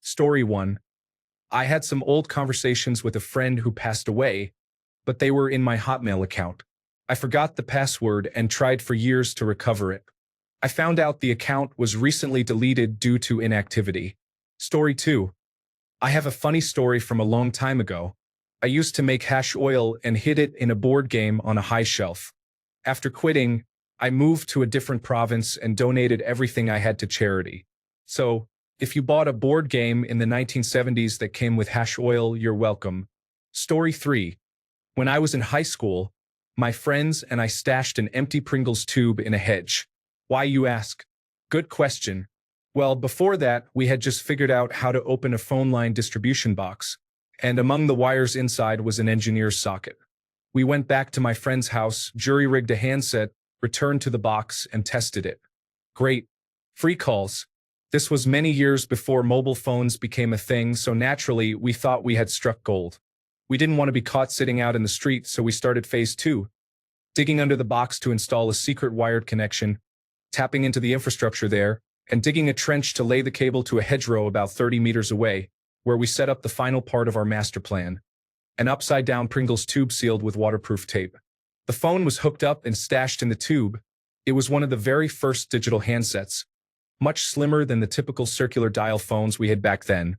Story 1. I had some old conversations with a friend who passed away, but they were in my Hotmail account. I forgot the password and tried for years to recover it. I found out the account was recently deleted due to inactivity. Story 2. I have a funny story from a long time ago. I used to make hash oil and hid it in a board game on a high shelf. After quitting, I moved to a different province and donated everything I had to charity. So, if you bought a board game in the 1970s that came with hash oil, you're welcome. Story 3. When I was in high school, my friends and I stashed an empty Pringles tube in a hedge. Why, you ask? Good question. Well, before that, we had just figured out how to open a phone line distribution box, and among the wires inside was an engineer's socket. We went back to my friend's house, jury-rigged a handset, returned to the box, and tested it. Great. Free calls. This was many years before mobile phones became a thing, so naturally, we thought we had struck gold. We didn't want to be caught sitting out in the street, so we started phase 2, digging under the box to install a secret wired connection, tapping into the infrastructure there, and digging a trench to lay the cable to a hedgerow about 30 meters away, where we set up the final part of our master plan. An upside-down Pringles tube sealed with waterproof tape. The phone was hooked up and stashed in the tube. It was one of the very first digital handsets, much slimmer than the typical circular dial phones we had back then,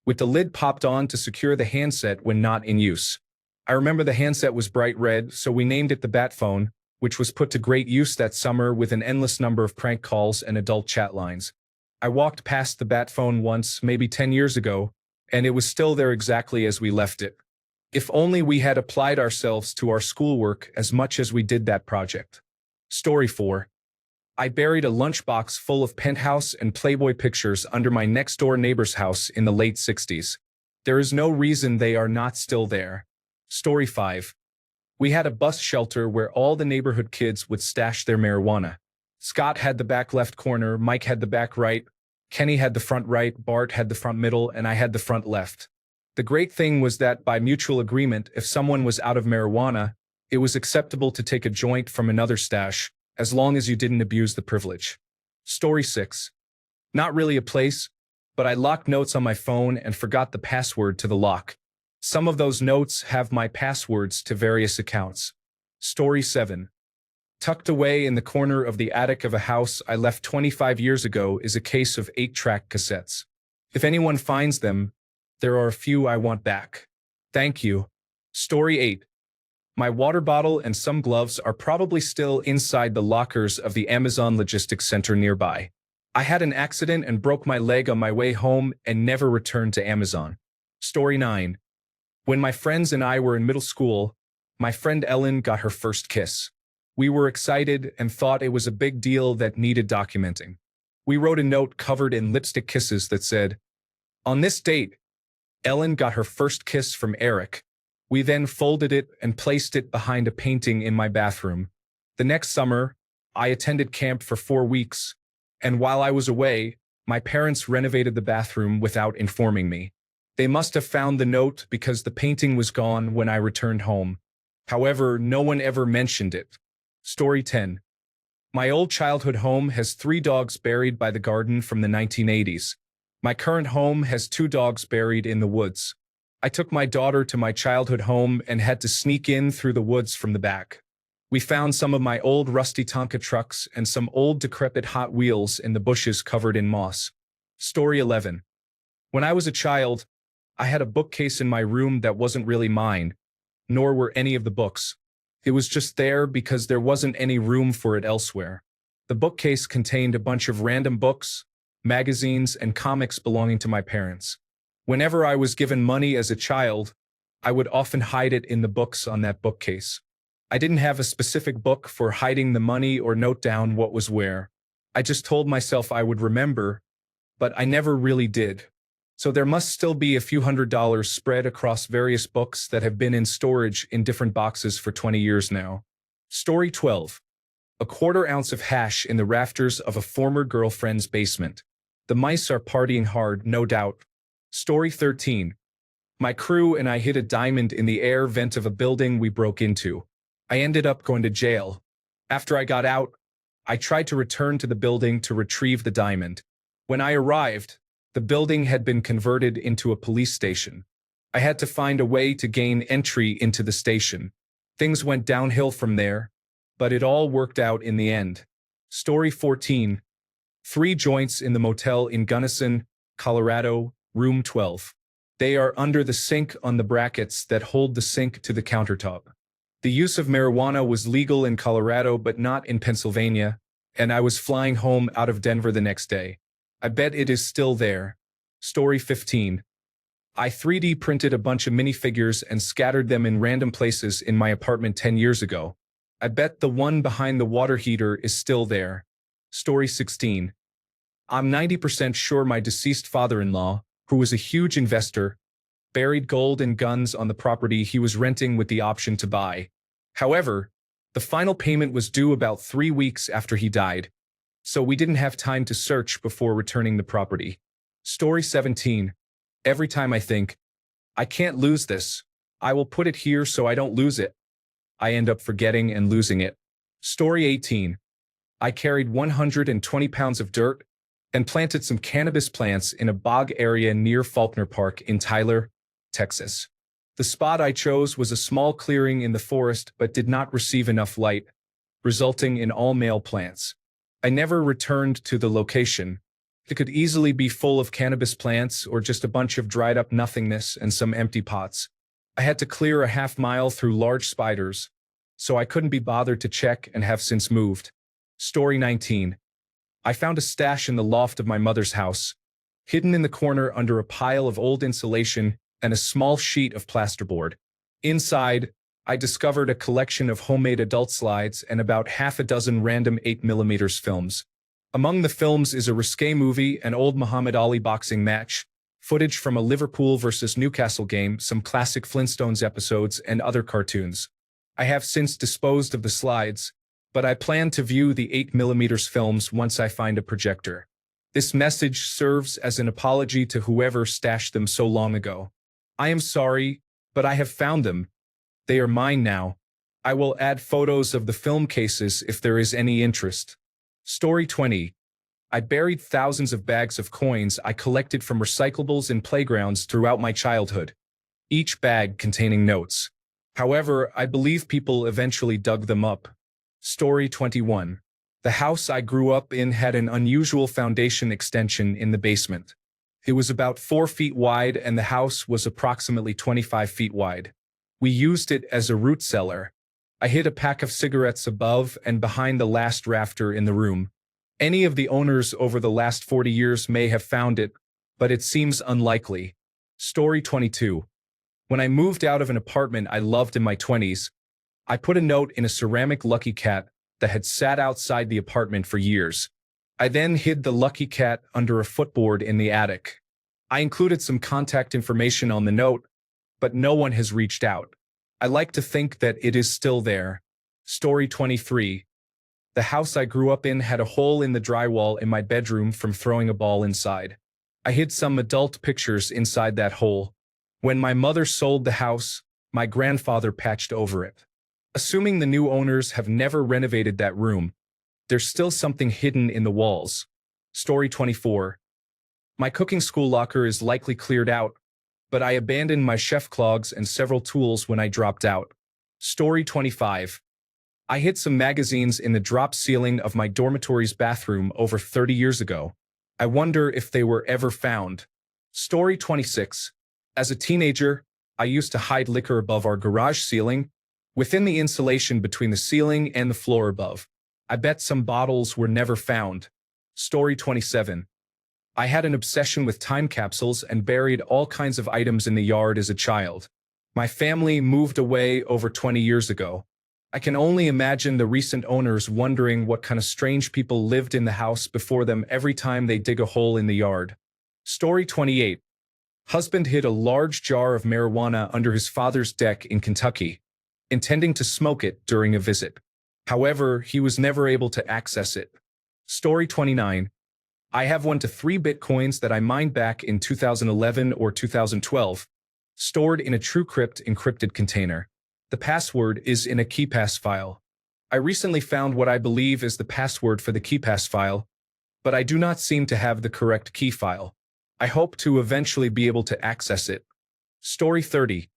with the lid popped on to secure the handset when not in use. I remember the handset was bright red, so we named it the Bat Phone, which was put to great use that summer with an endless number of prank calls and adult chat lines. I walked past the Bat Phone once, maybe 10 years ago, and it was still there exactly as we left it. If only we had applied ourselves to our schoolwork as much as we did that project. Story 4. I buried a lunchbox full of Penthouse and Playboy pictures under my next-door neighbor's house in the late 60s. There is no reason they are not still there. Story 5. We had a bus shelter where all the neighborhood kids would stash their marijuana. Scott had the back left corner, Mike had the back right, Kenny had the front right, Bart had the front middle, and I had the front left. The great thing was that by mutual agreement, if someone was out of marijuana, it was acceptable to take a joint from another stash, as long as you didn't abuse the privilege. Story 6. Not really a place, but I locked notes on my phone and forgot the password to the lock. Some of those notes have my passwords to various accounts. Story 7. Tucked away in the corner of the attic of a house I left 25 years ago is a case of 8-track cassettes. If anyone finds them, there are a few I want back. Thank you. Story 8. My water bottle and some gloves are probably still inside the lockers of the Amazon Logistics Center nearby. I had an accident and broke my leg on my way home and never returned to Amazon. Story 9. When my friends and I were in middle school, my friend Ellen got her first kiss. We were excited and thought it was a big deal that needed documenting. We wrote a note covered in lipstick kisses that said, "On this date, Ellen got her first kiss from Eric." We then folded it and placed it behind a painting in my bathroom. The next summer, I attended camp for 4 weeks, and while I was away, my parents renovated the bathroom without informing me. They must have found the note because the painting was gone when I returned home. However, no one ever mentioned it. Story 10. My old childhood home has 3 dogs buried by the garden from the 1980s. My current home has 2 dogs buried in the woods. I took my daughter to my childhood home and had to sneak in through the woods from the back. We found some of my old rusty Tonka trucks and some old decrepit Hot Wheels in the bushes covered in moss. Story 11. When I was a child, I had a bookcase in my room that wasn't really mine, nor were any of the books. It was just there because there wasn't any room for it elsewhere. The bookcase contained a bunch of random books, magazines, and comics belonging to my parents. Whenever I was given money as a child, I would often hide it in the books on that bookcase. I didn't have a specific book for hiding the money or note down what was where. I just told myself I would remember, but I never really did. So there must still be a few $100s spread across various books that have been in storage in different boxes for 20 years now. Story 12. A 1/4 ounce of hash in the rafters of a former girlfriend's basement. The mice are partying hard, no doubt. Story 13. My crew and I hid a diamond in the air vent of a building we broke into. I ended up going to jail. After I got out, I tried to return to the building to retrieve the diamond. When I arrived, The building had been converted into a police station. I had to find a way to gain entry into the station. Things went downhill from there, but it all worked out in the end. Story 14. 3 joints in the motel in Gunnison, Colorado, room 12. They are under the sink on the brackets that hold the sink to the countertop. The use of marijuana was legal in Colorado but not in Pennsylvania, and I was flying home out of Denver the next day. I bet it is still there. Story 15. I 3D printed a bunch of minifigures and scattered them in random places in my apartment 10 years ago. I bet the one behind the water heater is still there. Story 16. I'm 90% sure my deceased father-in-law, who was a huge investor, buried gold and guns on the property he was renting with the option to buy. However, the final payment was due about 3 weeks after he died, so we didn't have time to search before returning the property. Story 17. Every time I think, I can't lose this, I will put it here so I don't lose it, I end up forgetting and losing it. Story 18. I carried 120 pounds of dirt and planted some cannabis plants in a bog area near Faulkner Park in Tyler, Texas. The spot I chose was a small clearing in the forest but did not receive enough light, resulting in all male plants. I never returned to the location. It could easily be full of cannabis plants or just a bunch of dried up nothingness and some empty pots. I had to clear a half-mile through large spiders, so I couldn't be bothered to check and have since moved. Story 19. I found a stash in the loft of my mother's house, hidden in the corner under a pile of old insulation and a small sheet of plasterboard. Inside, I discovered a collection of homemade adult slides and about half a dozen random 8mm films. Among the films is a risque movie, an old Muhammad Ali boxing match, footage from a Liverpool versus Newcastle game, some classic Flintstones episodes, and other cartoons. I have since disposed of the slides, but I plan to view the 8mm films once I find a projector. This message serves as an apology to whoever stashed them so long ago. I am sorry, but I have found them. They are mine now. I will add photos of the film cases if there is any interest. Story 20. I buried thousands of bags of coins I collected from recyclables in playgrounds throughout my childhood, each bag containing notes. However, I believe people eventually dug them up. Story 21. The house I grew up in had an unusual foundation extension in the basement. It was about 4 feet wide and the house was approximately 25 feet wide. We used it as a root cellar. I hid a pack of cigarettes above and behind the last rafter in the room. Any of the owners over the last 40 years may have found it, but it seems unlikely. Story 22. When I moved out of an apartment I loved in my 20s, I put a note in a ceramic Lucky Cat that had sat outside the apartment for years. I then hid the Lucky Cat under a footboard in the attic. I included some contact information on the note, but no one has reached out. I like to think that it is still there. Story 23. The house I grew up in had a hole in the drywall in my bedroom from throwing a ball inside. I hid some adult pictures inside that hole. When my mother sold the house, my grandfather patched over it. Assuming the new owners have never renovated that room, there's still something hidden in the walls. Story 24. My cooking school locker is likely cleared out, but I abandoned my chef clogs and several tools when I dropped out. Story 25. I hid some magazines in the drop ceiling of my dormitory's bathroom over 30 years ago. I wonder if they were ever found. Story 26. As a teenager, I used to hide liquor above our garage ceiling, within the insulation between the ceiling and the floor above. I bet some bottles were never found. Story 27. I had an obsession with time capsules and buried all kinds of items in the yard as a child. My family moved away over 20 years ago. I can only imagine the recent owners wondering what kind of strange people lived in the house before them every time they dig a hole in the yard. Story 28. Husband hid a large jar of marijuana under his father's deck in Kentucky, intending to smoke it during a visit. However, he was never able to access it. Story 29. I have 1 to 3 Bitcoins that I mined back in 2011 or 2012, stored in a TrueCrypt encrypted container. The password is in a KeePass file. I recently found what I believe is the password for the KeePass file, but I do not seem to have the correct key file. I hope to eventually be able to access it. Story 30.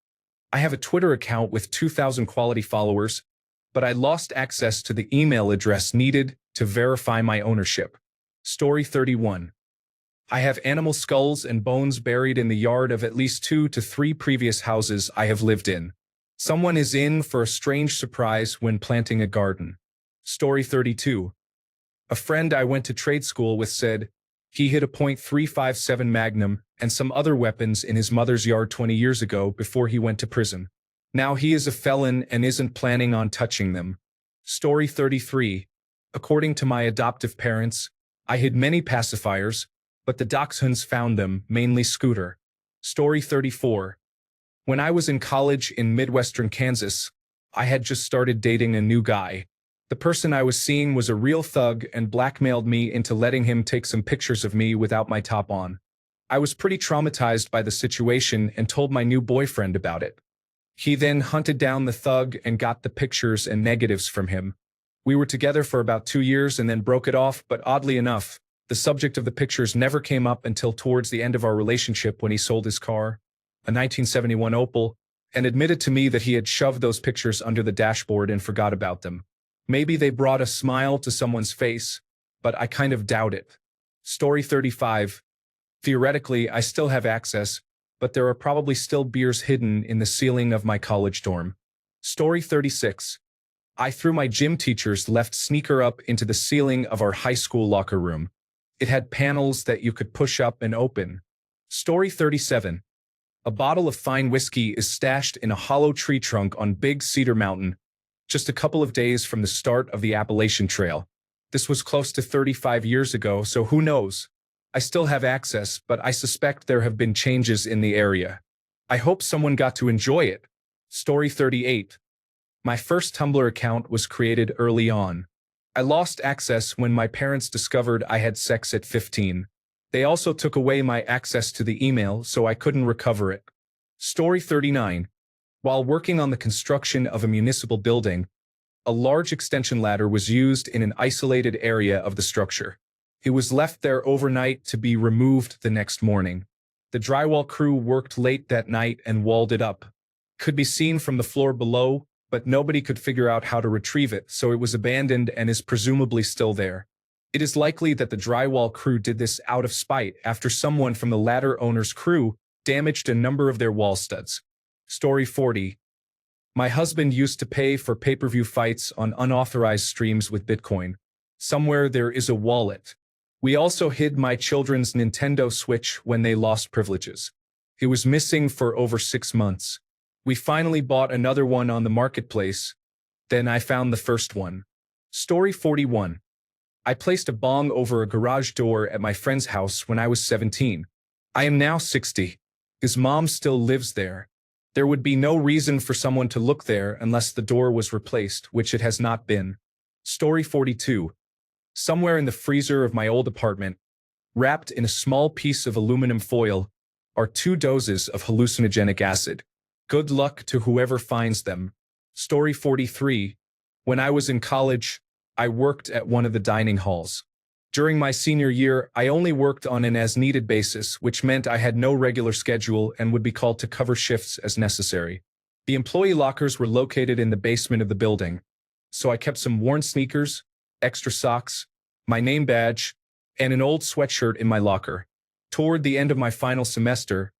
I have a Twitter account with 2,000 quality followers, but I lost access to the email address needed to verify my ownership. Story 31. I have animal skulls and bones buried in the yard of at least 2 to 3 previous houses I have lived in. Someone is in for a strange surprise when planting a garden. Story 32. A friend I went to trade school with said he hid a .357 Magnum and some other weapons in his mother's yard 20 years ago before he went to prison. Now he is a felon and isn't planning on touching them. Story 33. According to my adoptive parents, I hid many pacifiers, but the dachshunds found them, mainly Scooter. Story 34. When I was in college in Midwestern Kansas, I had just started dating a new guy. The person I was seeing was a real thug and blackmailed me into letting him take some pictures of me without my top on. I was pretty traumatized by the situation and told my new boyfriend about it. He then hunted down the thug and got the pictures and negatives from him. We were together for about 2 years and then broke it off, but oddly enough, the subject of the pictures never came up until towards the end of our relationship when he sold his car, a 1971 Opel, and admitted to me that he had shoved those pictures under the dashboard and forgot about them. Maybe they brought a smile to someone's face, but I kind of doubt it. Story 35. Theoretically, I still have access, but there are probably still beers hidden in the ceiling of my college dorm. Story 36. I threw my gym teacher's left sneaker up into the ceiling of our high school locker room. It had panels that you could push up and open. Story 37. A bottle of fine whiskey is stashed in a hollow tree trunk on Big Cedar Mountain, just a couple of days from the start of the Appalachian Trail. This was close to 35 years ago, so who knows? I still have access, but I suspect there have been changes in the area. I hope someone got to enjoy it. Story 38. My first Tumblr account was created early on. I lost access when my parents discovered I had sex at 15. They also took away my access to the email, so I couldn't recover it. Story 39. While working on the construction of a municipal building, a large extension ladder was used in an isolated area of the structure. It was left there overnight to be removed the next morning. The drywall crew worked late that night and walled it up. Could be seen from the floor below, but nobody could figure out how to retrieve it, so it was abandoned and is presumably still there. It is likely that the drywall crew did this out of spite after someone from the ladder owner's crew damaged a number of their wall studs. Story 40. My husband used to pay for pay-per-view fights on unauthorized streams with Bitcoin. Somewhere there is a wallet. We also hid my children's Nintendo Switch when they lost privileges. It was missing for over 6 months. We finally bought another one on the marketplace. Then I found the first one. Story 41. I placed a bong over a garage door at my friend's house when I was 17. I am now 60. His mom still lives there. There would be no reason for someone to look there unless the door was replaced, which it has not been. Story 42. Somewhere in the freezer of my old apartment, wrapped in a small piece of aluminum foil, are 2 doses of hallucinogenic acid. Good luck to whoever finds them. Story 43. When I was in college, I worked at one of the dining halls. During my senior year, I only worked on an as-needed basis, which meant I had no regular schedule and would be called to cover shifts as necessary. The employee lockers were located in the basement of the building, so I kept some worn sneakers, extra socks, my name badge, and an old sweatshirt in my locker. Toward the end of my final semester,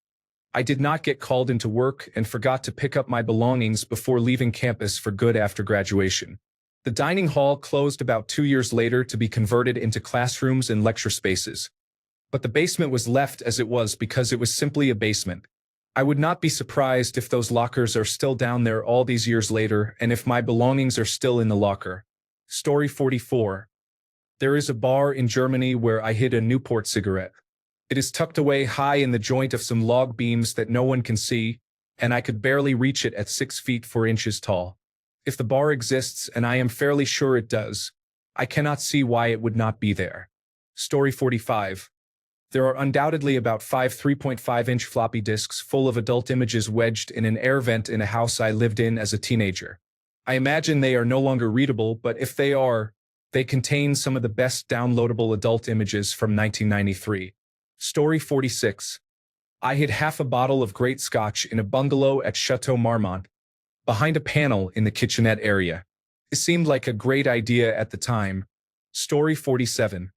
I did not get called into work and forgot to pick up my belongings before leaving campus for good after graduation. The dining hall closed about 2 years later to be converted into classrooms and lecture spaces. But the basement was left as it was because it was simply a basement. I would not be surprised if those lockers are still down there all these years later and if my belongings are still in the locker. Story 44. There is a bar in Germany where I hid a Newport cigarette. It is tucked away high in the joint of some log beams that no one can see, and I could barely reach it at 6 feet 4 inches tall. If the bar exists, and I am fairly sure it does, I cannot see why it would not be there. Story 45. There are undoubtedly about 5 3.5-inch floppy disks full of adult images wedged in an air vent in a house I lived in as a teenager. I imagine they are no longer readable, but if they are, they contain some of the best downloadable adult images from 1993. Story 46. I hid half a bottle of great scotch in a bungalow at Chateau Marmont, behind a panel in the kitchenette area. It seemed like a great idea at the time. Story 47.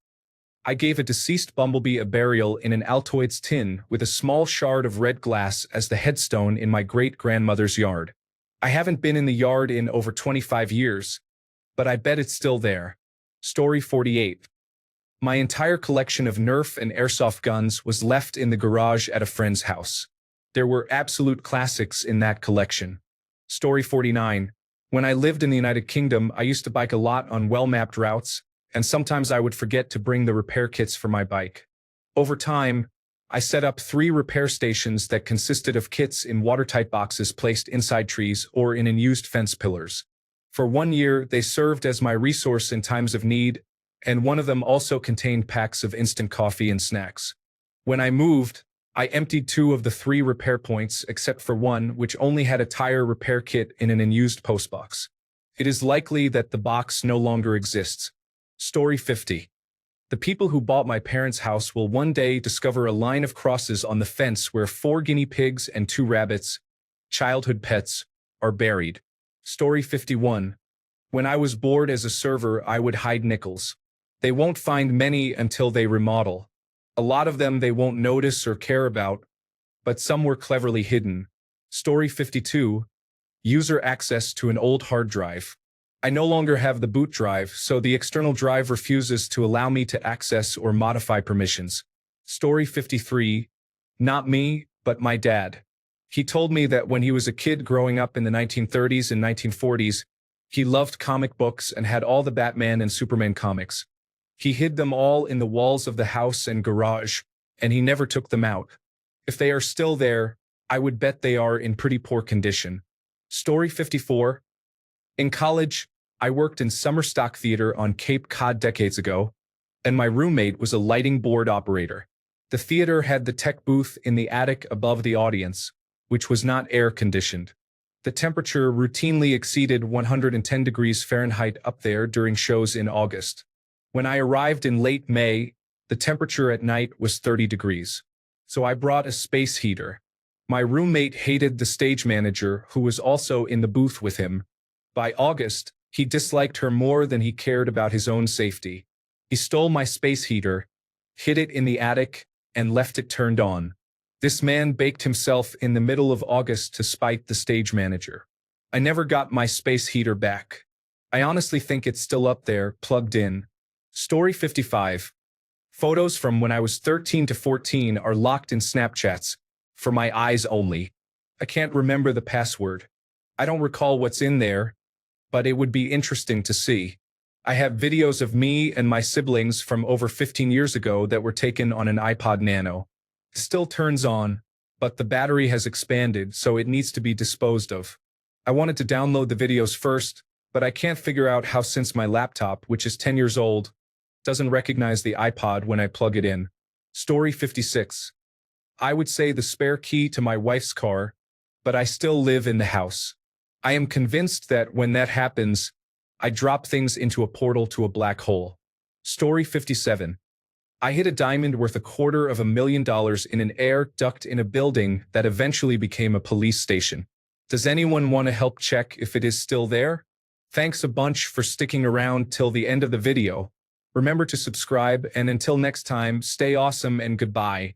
I gave a deceased bumblebee a burial in an Altoids tin with a small shard of red glass as the headstone in my great-grandmother's yard. I haven't been in the yard in over 25 years, but I bet it's still there. Story 48. My entire collection of Nerf and airsoft guns was left in the garage at a friend's house. There were absolute classics in that collection. Story 49. When I lived in the United Kingdom, I used to bike a lot on well-mapped routes, and sometimes I would forget to bring the repair kits for my bike. Over time, I set up 3 repair stations that consisted of kits in watertight boxes placed inside trees or in unused fence pillars. For 1 year, they served as my resource in times of need, and one of them also contained packs of instant coffee and snacks. When I moved, I emptied 2 of the 3 repair points except for one which only had a tire repair kit in an unused postbox. It is likely that the box no longer exists. Story 50. The people who bought my parents' house will one day discover a line of crosses on the fence where 4 guinea pigs and 2 rabbits, childhood pets, are buried. Story 51. When I was bored as a server, I would hide nickels. They won't find many until they remodel. A lot of them they won't notice or care about, but some were cleverly hidden. Story 52. User access to an old hard drive. I no longer have the boot drive, so the external drive refuses to allow me to access or modify permissions. Story 53. Not me, but my dad. He told me that when he was a kid growing up in the 1930s and 1940s, he loved comic books and had all the Batman and Superman comics. He hid them all in the walls of the house and garage, and he never took them out. If they are still there, I would bet they are in pretty poor condition. Story 54. In college, I worked in summer stock theater on Cape Cod decades ago, and my roommate was a lighting board operator. The theater had the tech booth in the attic above the audience, which was not air-conditioned. The temperature routinely exceeded 110 degrees Fahrenheit up there during shows in August. When I arrived in late May, the temperature at night was 30 degrees. So I brought a space heater. My roommate hated the stage manager, who was also in the booth with him. By August, he disliked her more than he cared about his own safety. He stole my space heater, hid it in the attic, and left it turned on. This man baked himself in the middle of August to spite the stage manager. I never got my space heater back. I honestly think it's still up there, plugged in. Story 55. Photos from when I was 13 to 14 are locked in Snapchats, for my eyes only. I can't remember the password. I don't recall what's in there, but it would be interesting to see. I have videos of me and my siblings from over 15 years ago that were taken on an iPod Nano. It still turns on, but the battery has expanded, so it needs to be disposed of. I wanted to download the videos first, but I can't figure out how since my laptop, which is 10 years old, doesn't recognize the iPod when I plug it in. Story 56. I would say the spare key to my wife's car, but I still live in the house. I am convinced that when that happens, I drop things into a portal to a black hole. Story 57. I hid a diamond worth $250,000 in an air duct in a building that eventually became a police station. Does anyone want to help check if it is still there? Thanks a bunch for sticking around till the end of the video. Remember to subscribe, and until next time, stay awesome and goodbye.